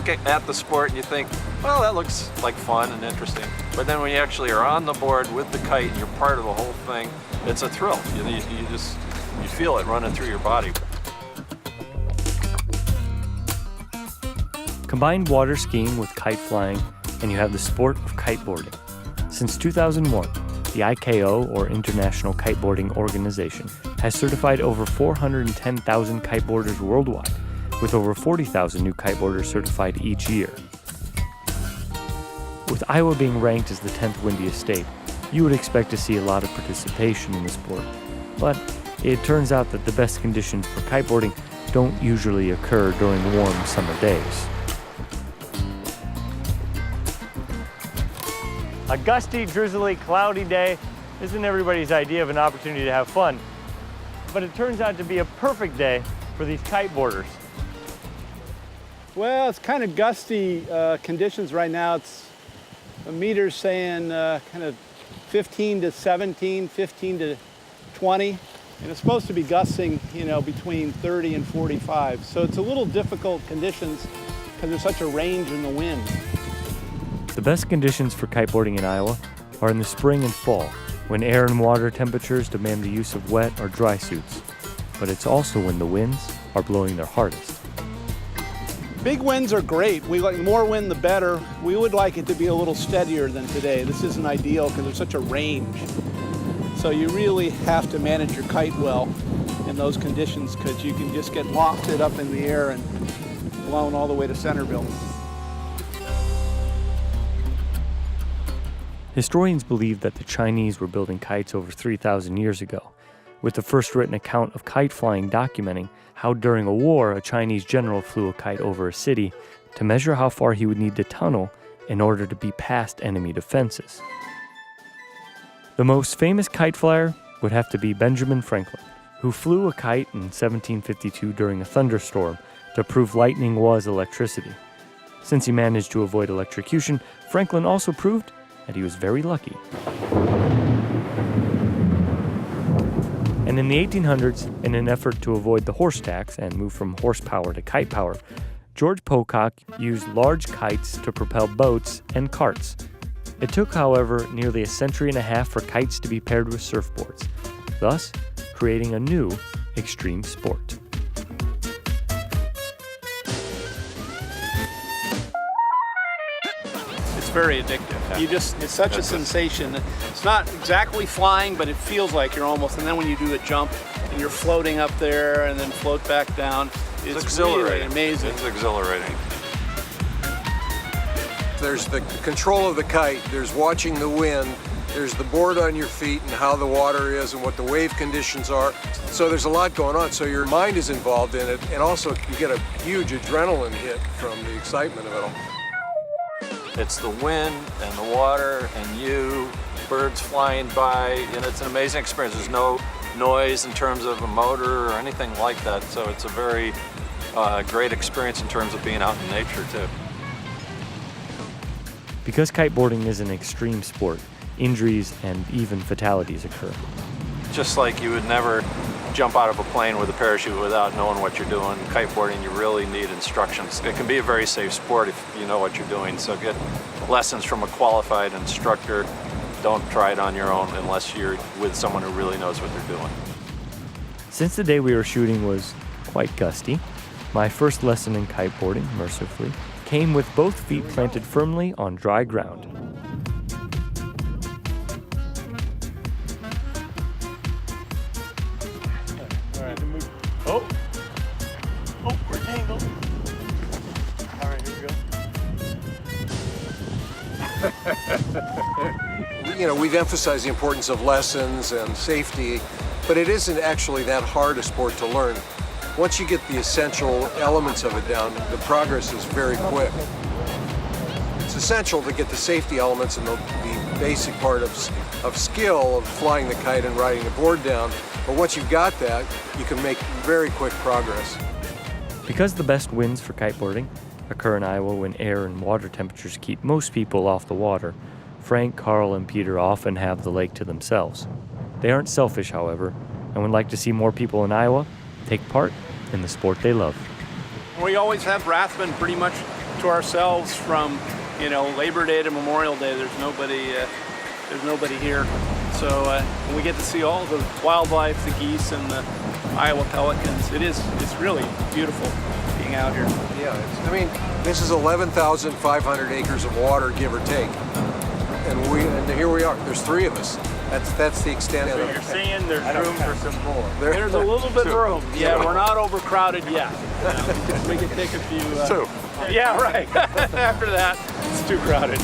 look at the sport and you think, well, that looks like fun and interesting. But then when you actually are on the board with the kite and you're part of the whole thing, it's a thrill. You feel it running through your body. Combine water skiing with kite flying, and you have the sport of kiteboarding. Since 2001, the IKO, or International Kiteboarding Organization, has certified over 410,000 kiteboarders worldwide, with over 40,000 new kiteboarders certified each year. With Iowa being ranked as the 10th windiest state, you would expect to see a lot of participation in the sport. But it turns out that the best conditions for kiteboarding don't usually occur during warm summer days. A gusty, drizzly, cloudy day isn't everybody's idea of an opportunity to have fun, but it turns out to be a perfect day for these kiteboarders. Well, it's kind of gusty conditions right now. It's a meter's saying kind of 15 to 17, 15 to 20, and it's supposed to be gusting, between 30 and 45. So it's a little difficult conditions because there's such a range in the wind. The best conditions for kiteboarding in Iowa are in the spring and fall, when air and water temperatures demand the use of wet or dry suits. But it's also when the winds are blowing their hardest. Big winds are great. We like more wind, the better. We would like it to be a little steadier than today. This isn't ideal because there's such a range. So you really have to manage your kite well in those conditions because you can just get lofted up in the air and blown all the way to Centerville. Historians believe that the Chinese were building kites over 3,000 years ago, with the first written account of kite flying documenting how during a war a Chinese general flew a kite over a city to measure how far he would need to tunnel in order to be past enemy defenses. The most famous kite flyer would have to be Benjamin Franklin, who flew a kite in 1752 during a thunderstorm to prove lightning was electricity. Since he managed to avoid electrocution, Franklin also proved that he was very lucky. And in the 1800s, in an effort to avoid the horse tax and move from horsepower to kite power, George Pocock used large kites to propel boats and carts. It took, however, nearly a century and a half for kites to be paired with surfboards, thus creating a new extreme sport. Very addictive. It's such a sensation. It's not exactly flying, but it feels like you're almost, and then when you do a jump and you're floating up there and then float back down, it's exhilarating. Really amazing. It's exhilarating. There's the control of the kite, there's watching the wind, there's the board on your feet and how the water is and what the wave conditions are. So there's a lot going on, so your mind is involved in it, and also you get a huge adrenaline hit from the excitement of it all. It's the wind and the water and you, birds flying by, and it's an amazing experience. There's no noise in terms of a motor or anything like that, so it's a very great experience in terms of being out in nature too. Because kiteboarding is an extreme sport, injuries and even fatalities occur. Just like you would never jump out of a plane with a parachute without knowing what you're doing. Kiteboarding, you really need instructions. It can be a very safe sport if you know what you're doing, so get lessons from a qualified instructor. Don't try it on your own unless you're with someone who really knows what they're doing. Since the day we were shooting was quite gusty, my first lesson in kiteboarding, mercifully, came with both feet planted firmly on dry ground. Oh, we're tangled. All right, here we go. We've emphasized the importance of lessons and safety, but it isn't actually that hard a sport to learn. Once you get the essential elements of it down, the progress is very quick. It's essential to get the safety elements and the basic part of skill of flying the kite and riding the board down, but once you've got that, you can make very quick progress. Because the best winds for kiteboarding occur in Iowa when air and water temperatures keep most people off the water, Frank, Carl, and Peter often have the lake to themselves. They aren't selfish, however, and would like to see more people in Iowa take part in the sport they love. We always have Rathbun pretty much to ourselves from, you know, Labor Day to Memorial Day. There's nobody here. So we get to see all the wildlife, the geese and the Iowa pelicans. It's really beautiful being out here. Yeah, I mean, this is 11,500 acres of water, give or take. And here we are. There's 3 of us. That's the extent of it. You're saying there's room for some more. There's a little bit of room. Yeah, we're not overcrowded yet. We can take a few. 2. Yeah, right. After that, it's too crowded.